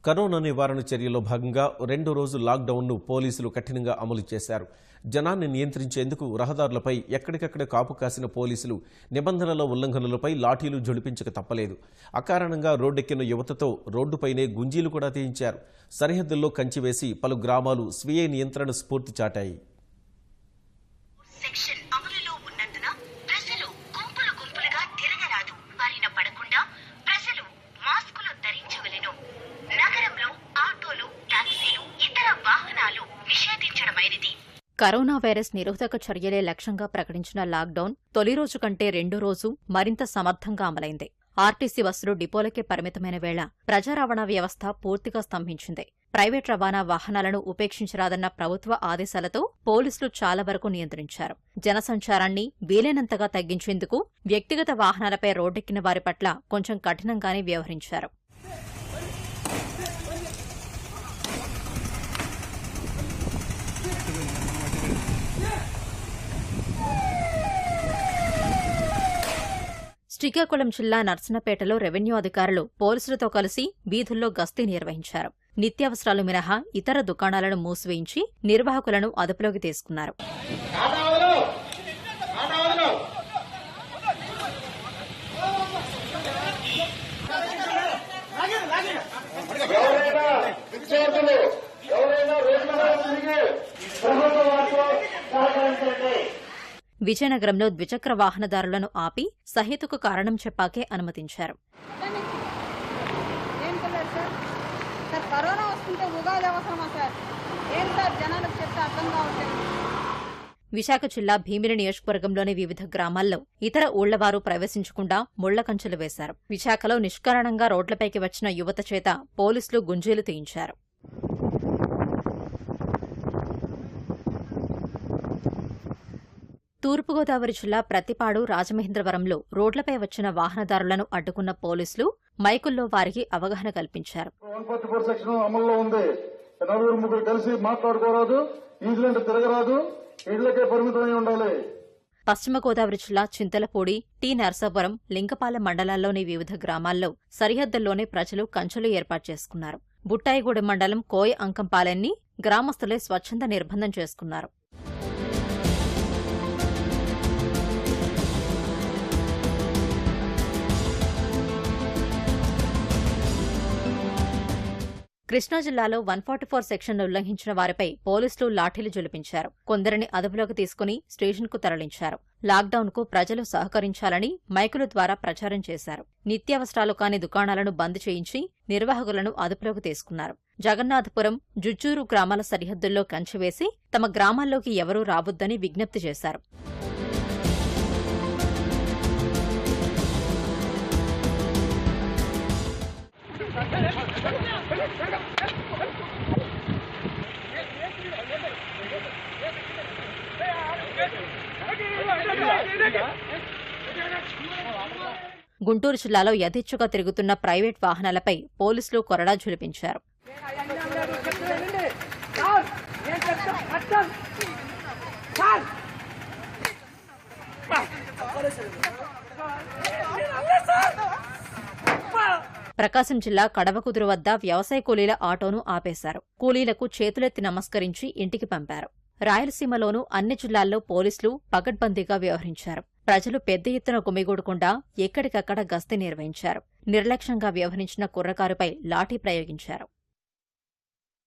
Corona నివారణ చర్యల్లో భాగంగా 2 రోజుల లాక్డౌన్ను పోలీసులు కఠినంగా అమలు చేశారు. జనాన్ని నియంత్రించేందుకు రహదారులపై ఎక్కడికక్కడ కాపు కాసిన పోలీసులు నిబంధనల ఉల్లంఘనలపై లాఠీలు జొలిపించక తప్పలేదు. అకారణంగా రోడ్డెక్కిన యువతతో రోడ్డుపైనే గుంజీలు కూడా తీయించారు. సరిహద్దుల్లో కంచివేసి పలు గ్రామాలు స్వీయ నియంత్రణ స్ఫూర్తి చాటాయి. కరోనా వైరస్ నిరోధక చర్యలే లక్ష్యంగా ప్రకటించిన లాక్డౌన్ తొలి రోజు కంటే రెండో రోజు మరింత సమర్థంగా అమలైంది. ఆర్టీసీ బస్సులు డిపోలకే పరిమితమైన వేళ ప్రజా రవాణా వ్యవస్థ పూర్తిగా స్తంభించింది. ప్రైవేట్ రవాణా వాహనాలను ఉపేక్షించరాదన్న ప్రభుత్వ ఆదేశాలతో పోలీసులు చాలా వరకు నియంత్రించారు. జనసంచారాన్ని వీలైనంతగా తగ్గించేందుకు వ్యక్తిగత వాహనాలపై రోడ్డెక్కిన వారి పట్ల కొంచెం కఠినంగానే వ్యవహరించారు. శ్రీకాకుళం జిల్లా నర్సన్నపేటలో రెవెన్యూ అధికారులు పోలీసులతో కలిసి వీధుల్లో గస్తీ నిర్వహించారు. నిత్యావసరాలు మినహా ఇతర దుకాణాలను మూసివేయించి నిర్వాహకులను అదుపులోకి తీసుకున్నారు. విజయనగరంలో ద్విచక్ర వాహనదారులను ఆపి సహేతుక కారణం చెప్పాకే అనుమతించారు. విశాఖ జిల్లా భీమిలి నియోజకవర్గంలోని వివిధ గ్రామాల్లో ఇతర ఊళ్లవారు ప్రవేశించకుండా ముళ్ల కంచెలు వేశారు. విశాఖలో నిష్కారణంగా రోడ్లపైకి వచ్చిన యువత చేత పోలీసులు గుంజీలు తీయించారు. తూర్పుగోదావరి జిల్లా ప్రతిపాడు, రాజమహేంద్రవరంలో రోడ్లపై వచ్చిన వాహనదారులను అడ్డుకున్న పోలీసులు మైకుల్లో వారికి అవగాహన కల్పించారు. పశ్చిమ గోదావరి జిల్లా చింతలపూడి, టి నర్సాపురం, లింగపాలెం మండలాల్లోని వివిధ గ్రామాల్లో సరిహద్దుల్లోనే ప్రజలు కంచెలు ఏర్పాటు చేసుకున్నారు. బుట్టాయిగూడెం మండలం కోయ అంకంపాలెన్ని గ్రామస్తులే స్వచ్ఛంద నిర్బంధం చేసుకున్నారు. కృష్ణా జిల్లాలో 144 సెక్షన్ను ఉల్లంఘించిన వారిపై పోలీసులు లాఠీలు జొలిపించారు. కొందరిని అదుపులోకి తీసుకుని స్టేషన్కు తరలించారు. లాక్డౌన్కు ప్రజలు సహకరించాలని మైకుల ద్వారా ప్రచారం చేశారు. నిత్యావసరాలు కాని దుకాణాలను బంద్ చేయించి నిర్వాహకులను అదుపులోకి తీసుకున్నారు. జగన్నాథపురం, జుజ్జూరు గ్రామాల సరిహద్దుల్లో కంచెవేసి తమ గ్రామాల్లోకి ఎవరూ రావొద్దని విజ్ఞప్తి చేశారు. గుంటూరు జిల్లాలో యథేచ్ఛగా తిరుగుతున్న ప్రైవేట్ వాహనాలపై పోలీసులు కొరడా ఝులిపించారు. ప్రకాశం జిల్లా కడవకుదురు వద్ద వ్యవసాయ కూలీల ఆటోను ఆపేశారు. కూలీలకు చేతులెత్తి నమస్కరించి ఇంటికి పంపారు. రాయలసీమలోనూ అన్ని జిల్లాల్లో పోలీసులు పకడ్బందీగా వ్యవహరించారు. ప్రజలు పెద్ద ఎత్తున గుమిగూడకుండా ఎక్కడికక్కడ గస్తీ నిర్వహించారు. నిర్లక్ష్యంగా వ్యవహరించిన కుర్రకారుపై లాఠీ ప్రయోగించారు.